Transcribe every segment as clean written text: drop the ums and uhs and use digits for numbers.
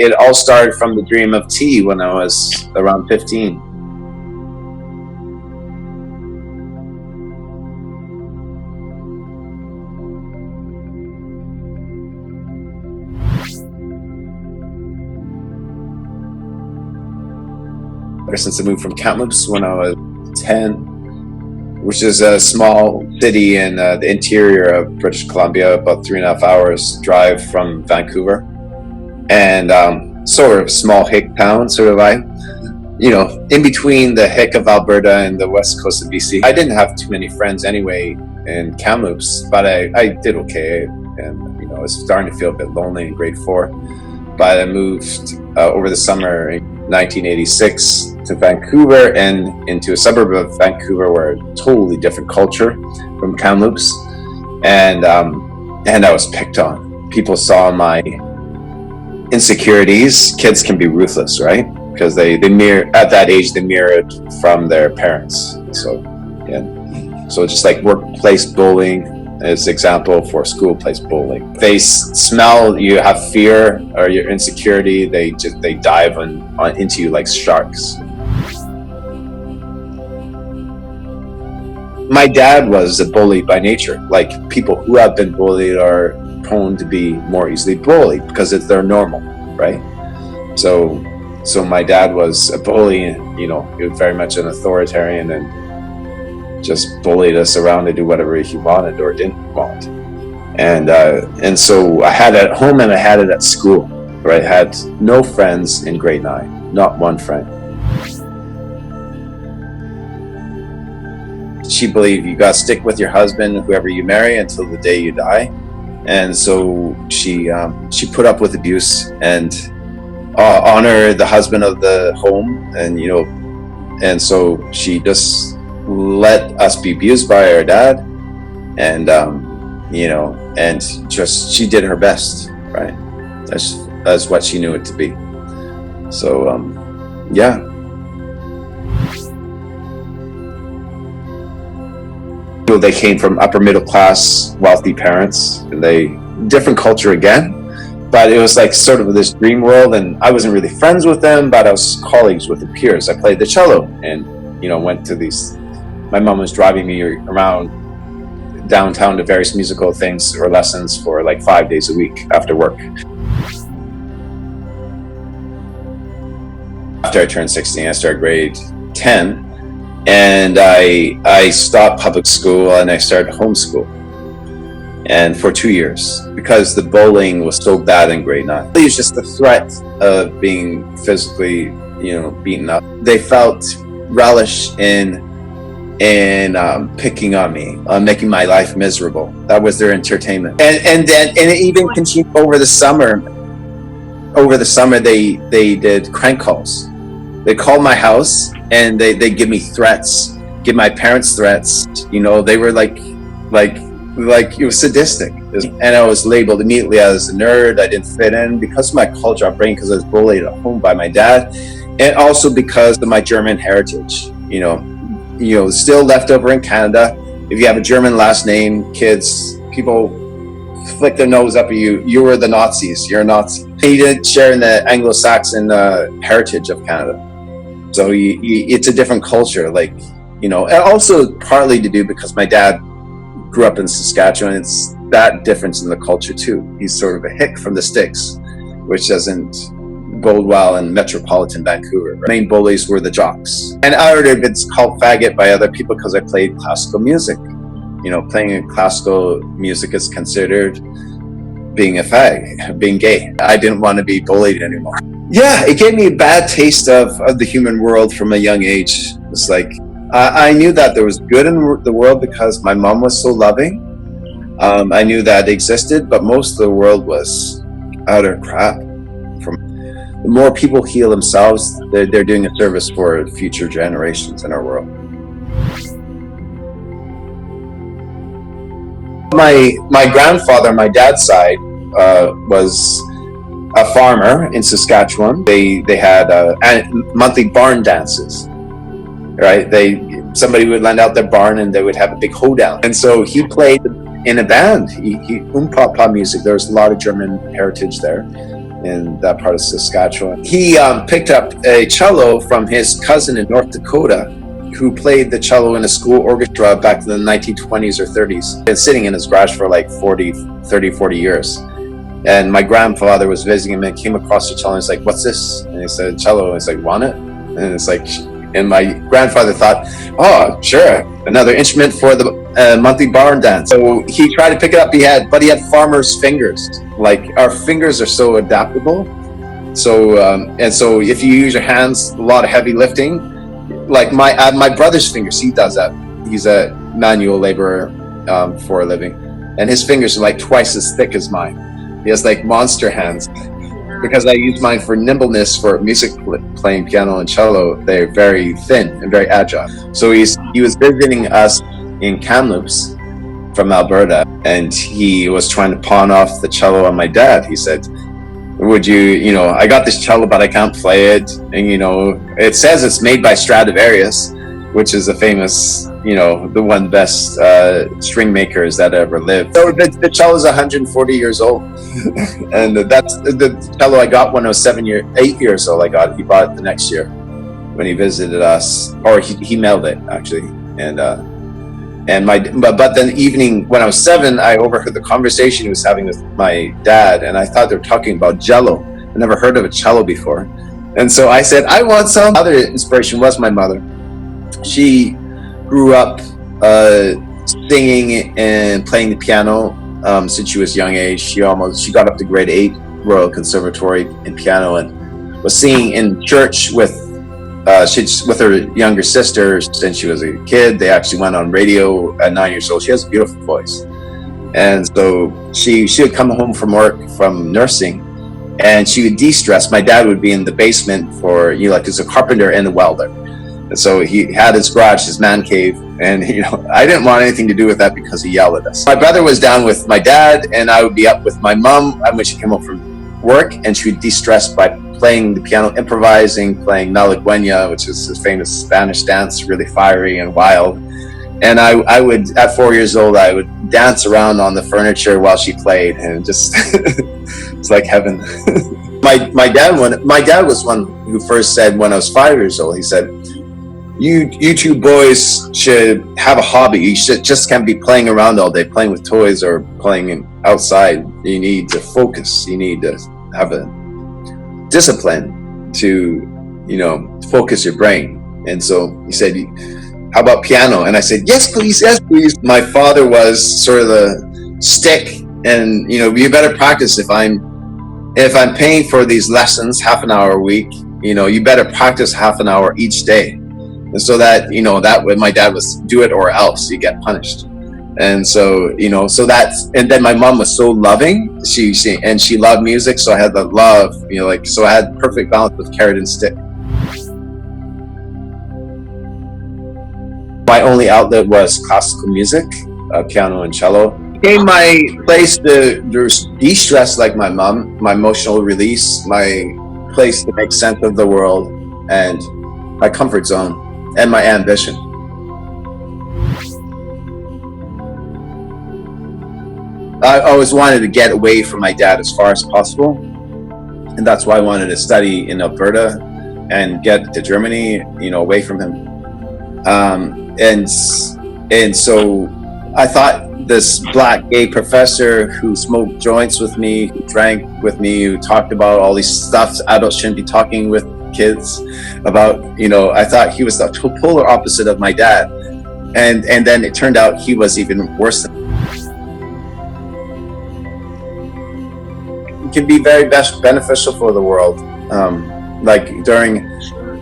It all started from the dream of tea when I was around 15. Ever since I moved from Kamloops when I was 10, which is a small city in the interior of British Columbia, about 3.5 hours drive from Vancouver, and sort of small hick town, sort of like, in between the hick of Alberta and the west coast of BC. I didn't have too many friends anyway in Kamloops, but I did okay, and I was starting to feel a bit lonely in grade 4. But I moved over the summer in 1986 to Vancouver, and into a suburb of Vancouver where a totally different culture from Kamloops, and I was picked on. People saw my insecurities. Kids can be ruthless, right? Because they mirror, at that age, they mirrored from their parents. So just like workplace bullying as example for school place bullying. They smell you have fear or your insecurity, they dive into you like sharks. My dad was a bully by nature. Like, people who have been bullied are prone to be more easily bullied because they're normal, right? So my dad was a bully, he was very much an authoritarian and just bullied us around to do whatever he wanted or didn't want. And so I had it at home and I had it at school, where I had no friends in grade 9, not one friend. She believed you gotta stick with your husband, whoever you marry, until the day you die. And so she put up with abuse and honor the husband of the home, and so she just let us be abused by our dad, and and just she did her best, right? That's what she knew it to be. So they came from upper middle class, wealthy parents, and different culture again, but it was like sort of this dream world, and I wasn't really friends with them, but I was colleagues with the peers. I played the cello and went to these. My mom was driving me around downtown to various musical things or lessons for like 5 days a week after work. After I turned 16, I started grade 10, and I stopped public school and I started homeschool, and for 2 years, because the bullying was so bad in grade 9. It was just the threat of being physically, beaten up. They felt relish in picking on me, making my life miserable. That was their entertainment. And it even continued over the summer. Over the summer, they did crank calls. They called my house and they give me threats, give my parents threats. They were like it was sadistic. And I was labeled immediately as a nerd. I didn't fit in because of my cultural upbringing, because I was bullied at home by my dad, and also because of my German heritage. Still left over in Canada. If you have a German last name, people flick their nose up at you. You were the Nazis. You're a Nazi. You didn't share in the Anglo-Saxon heritage of Canada. So it's a different culture. And also partly to do because my dad grew up in Saskatchewan. It's that difference in the culture too. He's sort of a hick from the sticks, which doesn't bode well in metropolitan Vancouver. Right? Main bullies were the jocks. And I would have been called faggot by other people because I played classical music. Playing classical music is considered being a fag, being gay. I didn't want to be bullied anymore. Yeah, it gave me a bad taste of the human world from a young age. It's like, I knew that there was good in the world because my mom was so loving. I knew that existed, but most of the world was utter crap. The more people heal themselves, they're doing a service for future generations in our world. My grandfather, my dad's side, was a farmer in Saskatchewan. They had monthly barn dances, right? Somebody would lend out their barn and they would have a big hoedown. And so he played in a band. He music. There was a lot of German heritage there. in that part of Saskatchewan. He picked up a cello from his cousin in North Dakota, who played the cello in a school orchestra back in the 1920s or 30s. Been sitting in his garage for like 40 years. And my grandfather was visiting him and came across the cello and he's like, "What's this?" And he said, "Cello." And it's like, "Want it?" And it's like, and my grandfather thought, "Oh, sure, another instrument for the monthly barn dance." So he tried to pick it up. He had farmer's fingers. Like, our fingers are so adaptable. So and so if you use your hands, a lot of heavy lifting. Like my brother's fingers, he does that. He's a manual laborer for a living, and his fingers are like twice as thick as mine. He has like monster hands. Because I use mine for nimbleness for music playing piano and cello. They're very thin and very agile. So he was visiting us in Kamloops from Alberta, and he was trying to pawn off the cello on my dad. He said, "Would you know, I got this cello, but I can't play it. And, you know, it says it's made by Stradivarius, which is a famous, you know, the one best string makers that ever lived." So the cello is 140 years old. And that's the cello I got when I was 8 years old. He bought it the next year when he visited us, or he mailed it actually. But then evening when I was 7, I overheard the conversation he was having with my dad, and I thought they were talking about Jello. I never heard of a cello before, and so I said, "I want some." Other inspiration was my mother. She grew up singing and playing the piano since she was young age. She got up to grade 8 Royal Conservatory in piano and was singing in church with her younger sister since she was a kid. They actually went on radio at 9 years old. She has a beautiful voice, and so she would come home from work from nursing, and she would de-stress. My dad would be in the basement for, you know, like, he's a carpenter and a welder. And so he had his garage, his man cave, and, you know, I didn't want anything to do with that because he yelled at us. My brother was down with my dad, and I would be up with my mom when she came home from work, and she would de-stress by playing the piano, improvising, playing Malagueña, which is a famous Spanish dance, really fiery and wild. And I would, at 4 years old, I would dance around on the furniture while she played, and just it's like heaven. My dad was one who first said when I was 5 years old, he said, You two boys should have a hobby. You just can't be playing around all day, playing with toys or playing outside. You need to focus. You need to have a discipline to, you know, focus your brain. And so he said, "How about piano?" And I said, yes, please. My father was sort of the stick, and, you know, you better practice. If I'm paying for these lessons, half an hour a week, you know, you better practice half an hour each day. And so that, you know, that way my dad was do it or else you get punished. And so, you know, and then my mom was so loving. She loved music. So I had that love, you know, like, so I had perfect balance with carrot and stick. My only outlet was classical music, piano and cello. It became my place to de-stress, like my mom, my emotional release, my place to make sense of the world, and my comfort zone. And my ambition. I always wanted to get away from my dad as far as possible, and that's why I wanted to study in Alberta and get to Germany, you know, away from him. And so I thought this black gay professor who smoked joints with me, who drank with me, who talked about all these stuff adults shouldn't be talking with kids about, you know, I thought he was the polar opposite of my dad, and then it turned out he was even worse than. It can be very beneficial for the world. Like during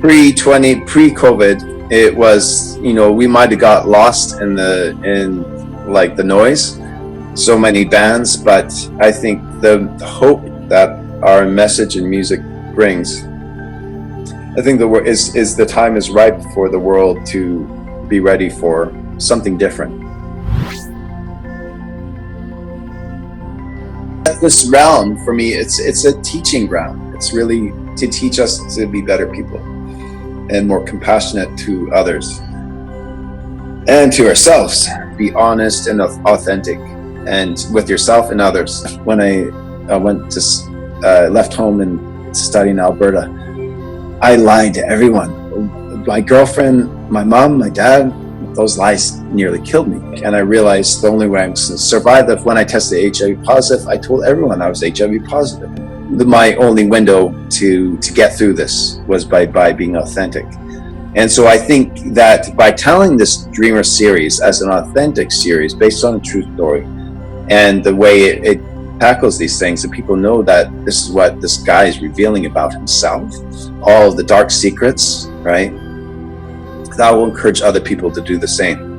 pre-COVID, it was, you know, we might have got lost in like the noise, so many bands, but I think the hope that our message and music brings, I think the time is ripe for the world to be ready for something different. This realm for me, it's a teaching ground. It's really to teach us to be better people and more compassionate to others and to ourselves. Be honest and authentic, and with yourself and others. When I went to left home and studied in Alberta, I lied to everyone. My girlfriend, my mom, my dad. Those lies nearly killed me. And I realized the only way I'm going to survive that when I tested HIV positive, I told everyone I was HIV positive. My only window to get through this was by being authentic. And so I think that by telling this Dreamer series as an authentic series based on a true story and the way it tackles these things, and people know that this is what this guy is revealing about himself, all of the dark secrets, right? That will encourage other people to do the same.